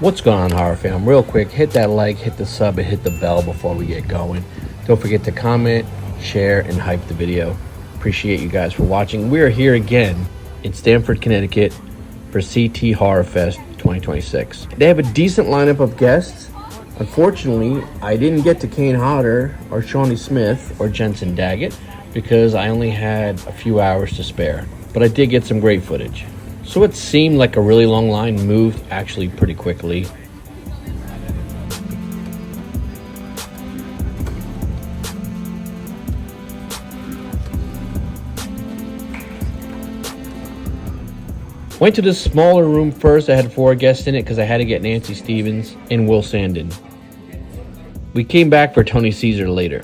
What's going on, horror fam? Real quick, hit that like, hit the sub, and hit the bell before we get going. Don't forget to comment, share, and hype the video. Appreciate you guys for watching. We are here again in Stamford, Connecticut for CT Horrorfest 2026. They have a decent lineup of guests. Unfortunately, I didn't get to Kane Hodder or Shawnee Smith or Jensen Daggett because I only had a few hours to spare. But I did get some great footage. So what seemed like a really long line moved actually pretty quickly. Went to the smaller room first. I had 4 guests in it because I had to get Nancy Stevens and Will Sandin. We came back for Tony Cecere later.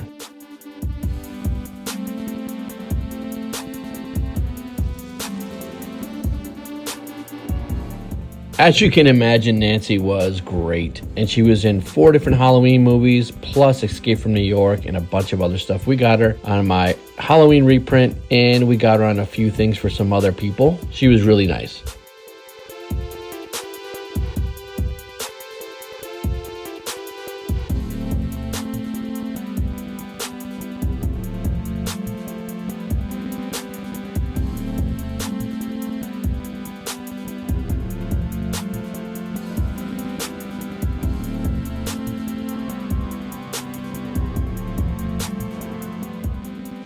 As you can imagine, Nancy was great, and she was in 4 different Halloween movies, plus Escape from New York and a bunch of other stuff. We got her on my Halloween reprint, and we got her on a few things for some other people. She was really nice.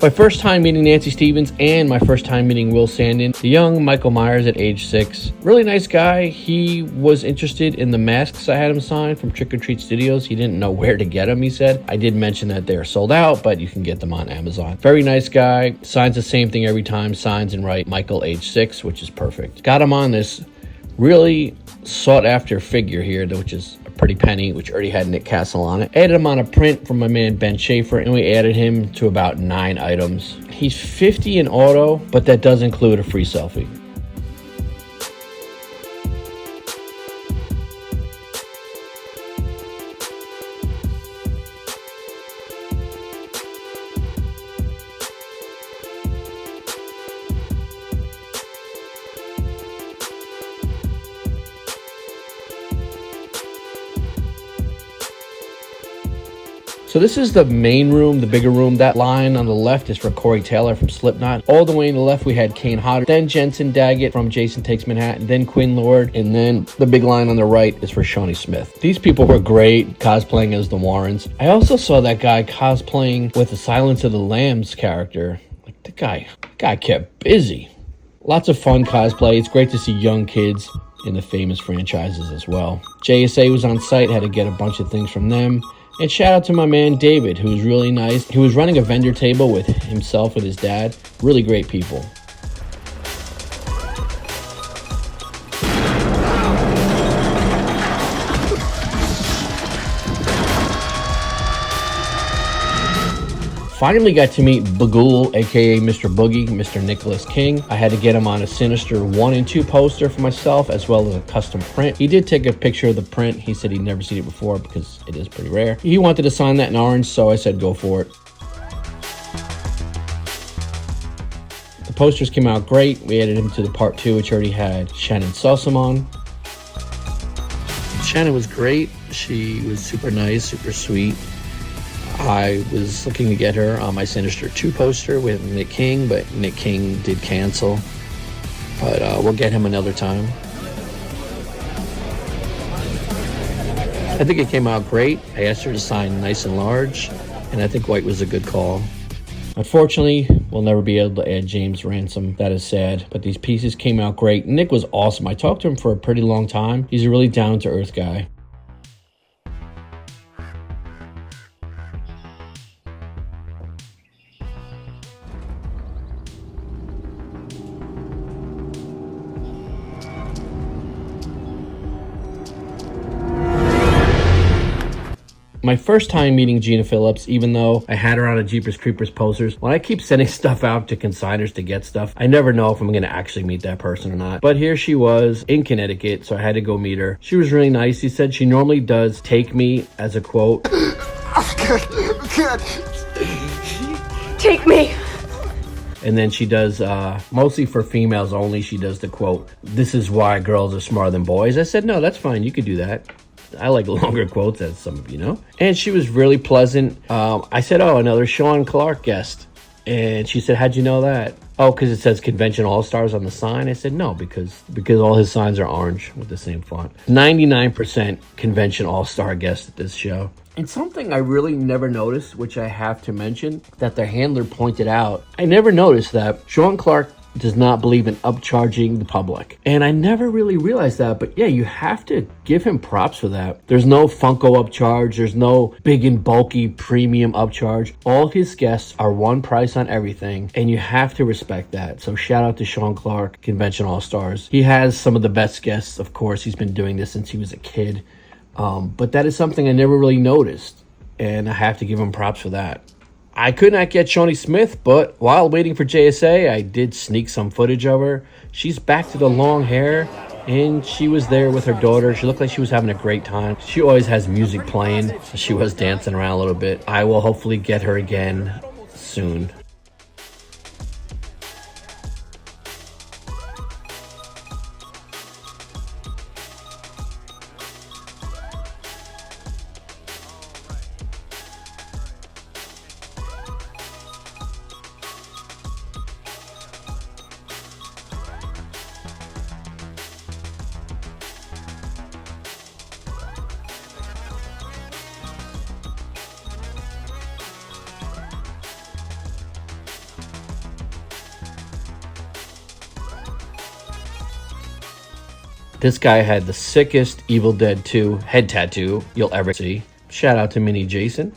My first time meeting Nancy Stevens and my first time meeting Will Sandin, the young Michael Myers at age 6. Really nice guy. He was interested in the masks I had him sign from Trick or Treat Studios. He didn't know where to get them, he said. I did mention that they're sold out, but you can get them on Amazon. Very nice guy. Signs the same thing every time. Signs and write Michael age 6, which is perfect. Got him on this really sought after figure here, which is a pretty penny, which already had Nick Castle on it. Added him on a print from my man Ben Schaefer, and we added him to about 9 items. He's 50 in auto, but that does include a free selfie. So this is the main room, the bigger room. That line on the left is for Corey Taylor from Slipknot. All the way on the left, we had Kane Hodder, then Jensen Daggett from Jason Takes Manhattan, then Quinn Lord, and then the big line on the right is for Shawnee Smith. These people were great, cosplaying as the Warrens. I also saw that guy cosplaying with the Silence of the Lambs character. Like, the guy kept busy. Lots of fun cosplay. It's great to see young kids in the famous franchises as well. JSA was on site, had to get a bunch of things from them. And shout out to my man David, who was really nice. He was running a vendor table with himself and his dad. Really great people. Finally got to meet Bagul, aka Mr. Boogie, Mr. Nicholas King. I had to get him on a Sinister 1 and 2 poster for myself, as well as a custom print. He did take a picture of the print. He said he'd never seen it before because it is pretty rare. He wanted to sign that in orange, so I said go for it. The posters came out great. We added him to the part 2, which already had Shannon Sussum on. Shannon was great. She was super nice, super sweet. I was looking to get her on my Sinister 2 poster with Nick King, but Nick King did cancel. But we'll get him another time. I think it came out great. I asked her to sign nice and large, and I think white was a good call. Unfortunately, we'll never be able to add James Ransom. That is sad, but these pieces came out great. Nick was awesome. I talked to him for a pretty long time. He's a really down-to-earth guy. My first time meeting Gina Philips, even though I had her on a Jeepers Creepers posters, when I keep sending stuff out to consigners to get stuff, I never know if I'm going to actually meet that person or not. But here she was in Connecticut, so I had to go meet her. She was really nice. She said she normally does take me as a quote. Take me. And then she does, mostly for females only, she does the quote, "This is why girls are smarter than boys." I said, no, that's fine. You could do that. I like longer quotes, as some of you know. And she was really pleasant. I said, oh, another Sean Clark guest. And she said, how'd you know that? Oh, because it says Convention All-Stars on the sign. I said, no, because all his signs are orange with the same font. 99% Convention All-Star guest at this show. And something I really never noticed, which I have to mention, that their handler pointed out. I never noticed that Sean Clark does not believe in upcharging the public. And I never really realized that, but yeah, you have to give him props for that. There's no Funko upcharge. There's no big and bulky premium upcharge. All his guests are one price on everything, and you have to respect that. So shout out to Sean Clark, Convention All-Stars. He has some of the best guests, of course. He's been doing this since he was a kid. But that is something I never really noticed, and I have to give him props for that. I could not get Shawnee Smith, but while waiting for JSA, I did sneak some footage of her. She's back to the long hair, and she was there with her daughter. She looked like she was having a great time. She always has music playing, so she was dancing around a little bit. I will hopefully get her again soon. This guy had the sickest Evil Dead 2 head tattoo you'll ever see. Shout out to Mini Jason.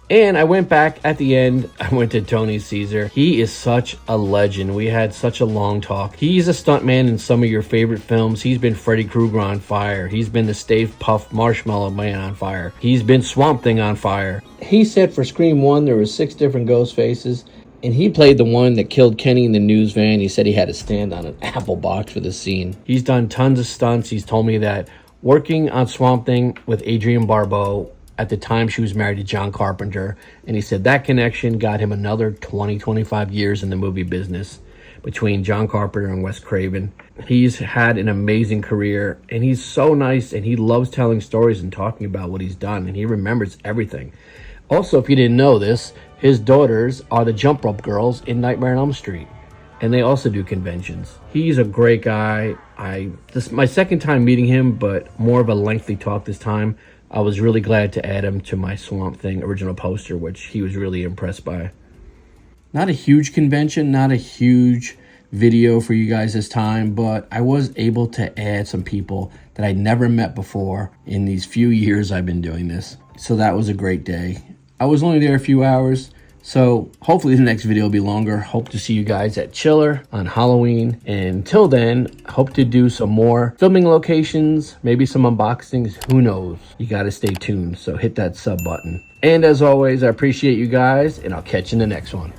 And I went back at the end. I went to Tony Cecere. He is such a legend. We had such a long talk. He's a stuntman in some of your favorite films. He's been Freddy Krueger on fire. He's been the Stave Puft Marshmallow Man on fire. He's been Swamp Thing on fire. He said for Scream 1 there were 6 different ghost faces. And he played the one that killed Kenny in the news van. He said he had to stand on an apple box for the scene. He's done tons of stunts. He's told me that working on Swamp Thing with Adrienne Barbeau, at the time she was married to John Carpenter, and he said that connection got him another 20-25 years in the movie business between John Carpenter and Wes Craven. He's had an amazing career, and he's so nice, and he loves telling stories and talking about what he's done, and he remembers everything. Also, if you didn't know this, his daughters are the Jump Rope Girls in Nightmare on Elm Street, and they also do conventions. He's a great guy. This is my second time meeting him, but more of a lengthy talk this time. I was really glad to add him to my Swamp Thing original poster, which he was really impressed by. Not a huge convention, not a huge video for you guys this time, but I was able to add some people that I'd never met before in these few years I've been doing this. So that was a great day. I was only there a few hours, so hopefully the next video will be longer. Hope to see you guys at Chiller on Halloween. And until then, hope to do some more filming locations, maybe some unboxings. Who knows? You got to stay tuned, so hit that sub button. And as always, I appreciate you guys, and I'll catch you in the next one.